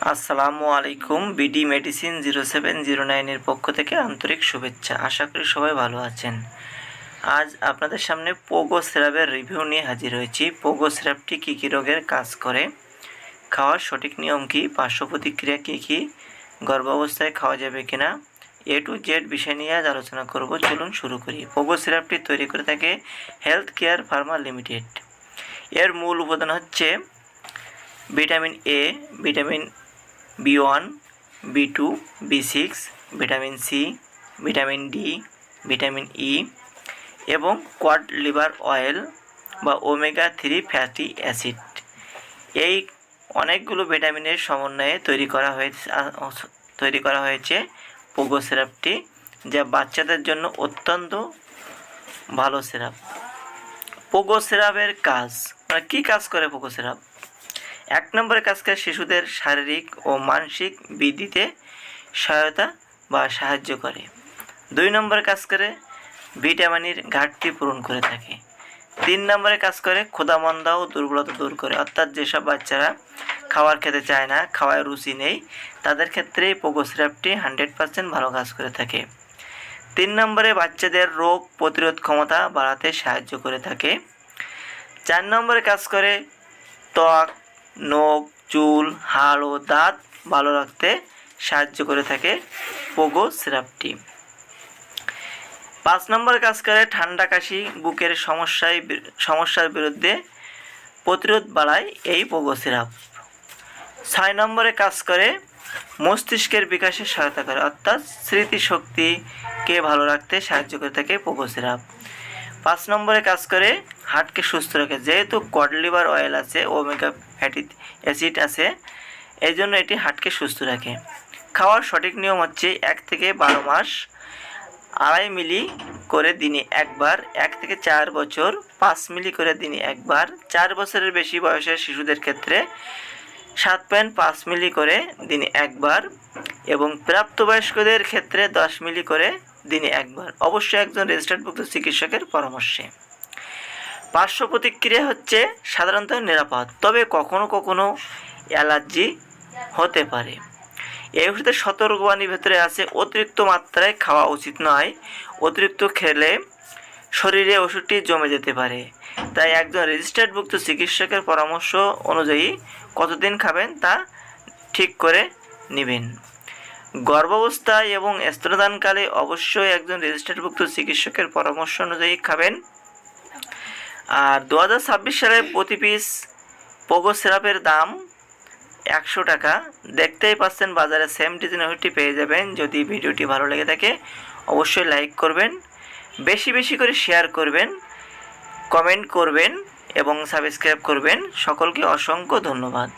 আসসালামু আলাইকুম। BD medicine 0709 পক্ষ থেকে আন্তরিক শুভেচ্ছা। আশা করি সবাই ভালো আছেন। আজ আপনাদের সামনে পোগো সিরাপের রিভিউ নিয়ে হাজির হয়েছি। পোগো সিরাপটি কী কী রোগের কাজ করে, খাওয়ার সঠিক নিয়ম কী, পার্শ্ব প্রতিক্রিয়া কী কী, গর্ভাবস্থায় খাওয়া যাবে কিনা, A to Z বিষয় নিয়ে আজ আলোচনা করব। চলুন শুরু করি। পোগো সিরাপটি তৈরি করে থাকে হেলথ কেয়ার ফার্মা লিমিটেড। এর মূল উপাদান হচ্ছে vitamin A, vitamin B1, B2, B6, vitamin C, vitamin D, vitamin E এবং কোয়াড লিভার অয়েল বা ওমেগা-3 ফ্যাটি অ্যাসিড। এই অনেকগুলো ভিটামিনের সমন্বয়ে তৈরি করা হয়েছে পোগো সিরাপটি, যা বাচ্চাদের জন্য অত্যন্ত ভালো সিরাপ। পোগো সিরাপের কাজ, কী কাজ করে পোগো সিরাপ? 1 নম্বরে কাজ করে শিশুদের শারীরিক ও মানসিক বৃদ্ধিতে সহায়তা বা সাহায্য করে। 2 নম্বরে কাজ করে ভিটামিনের ঘাটতি পূরণ করে থাকে। 3 নম্বরে কাজ করে ক্ষুধামন্দা ও দুর্বলতা দূর করে, অর্থাৎ যেসব বাচ্চারা খাবার খেতে চায় না, খাওয়ায় রুচি নেই, তাদের ক্ষেত্রে পোগো সিরাপটি 100% ভালো কাজ করে থাকে। 3 নম্বরে বাচ্চাদের রোগ প্রতিরোধ ক্ষমতা বাড়াতে সাহায্য করে থাকে। 4 নম্বরে কাজ করে ত্বক, নখ, চুল, হাড় ও দাঁত ভালো রাখতে সাহায্য করে থাকে পোগো সিরাপটি। 5 নম্বরে কাজ করে ঠান্ডা, কাশি, বুকের সমস্যার বিরুদ্ধে প্রতিরোধ বাড়ায় এই পোগো সিরাপ। 6 নম্বরে কাজ করে মস্তিষ্কের বিকাশে সহায়তা করে, অর্থাৎ স্মৃতিশক্তিকে ভালো রাখতে সাহায্য করে থাকে পোগো সিরাপ। 5 নম্বরে কাজ করে হার্টকে সুস্থ রাখে, যেহেতু কোয়াড লিভার অয়েল আছে, ওমেগা ফ্যাটি অ্যাসিড আছে, এই জন্য এটি হার্টকে সুস্থ রাখে। খাওয়ার সঠিক নিয়ম হচ্ছে 1 থেকে 12 মাস 2.5 মিলি করে দিনে একবার, 1 থেকে 4 বছর 5 মিলি করে দিনে একবার, 4 বছরের বেশি বয়সের শিশুদের ক্ষেত্রে 7.5 মিলি করে দিনে একবার এবং প্রাপ্তবয়স্কদের ক্ষেত্রে 10 মিলি করে দিনে একবার, অবশ্যই একজন রেজিস্টার্ডভুক্ত চিকিৎসকের পরামর্শে। পার্শ্ব প্রতিক্রিয়া হচ্ছে সাধারণত নিরাপদ, তবে কখনো কখনো অ্যালার্জি হতে পারে। এই ওষুধের সতর্কবাণীর ভেতরে আছে অতিরিক্ত মাত্রায় খাওয়া উচিত নয়। অতিরিক্ত খেলে শরীরে ওষুধটি জমে যেতে পারে, তাই একজন রেজিস্টার্ডভুক্ত চিকিৎসকের পরামর্শ অনুযায়ী কতদিন খাবেন তা ঠিক করে নেবেন। গর্ভাবস্থায় এবং স্তন্যদানকালে অবশ্যই একজন রেজিস্টার্ডভুক্ত চিকিৎসকের পরামর্শ অনুযায়ী খাবেন। আর 2026 সালে প্রতি পিস পোগো সিরাপের দাম 100 টাকা। দেখতেই পাচ্ছেন বাজারে সেম ডিজাইন ওষুধটি পেয়ে যাবেন। যদি ভিডিওটি ভালো লেগে থাকে অবশ্যই লাইক করবেন, বেশি বেশি করে শেয়ার করবেন, কমেন্ট করবেন এবং সাবস্ক্রাইব করবেন। সকলকে অসংখ্য ধন্যবাদ।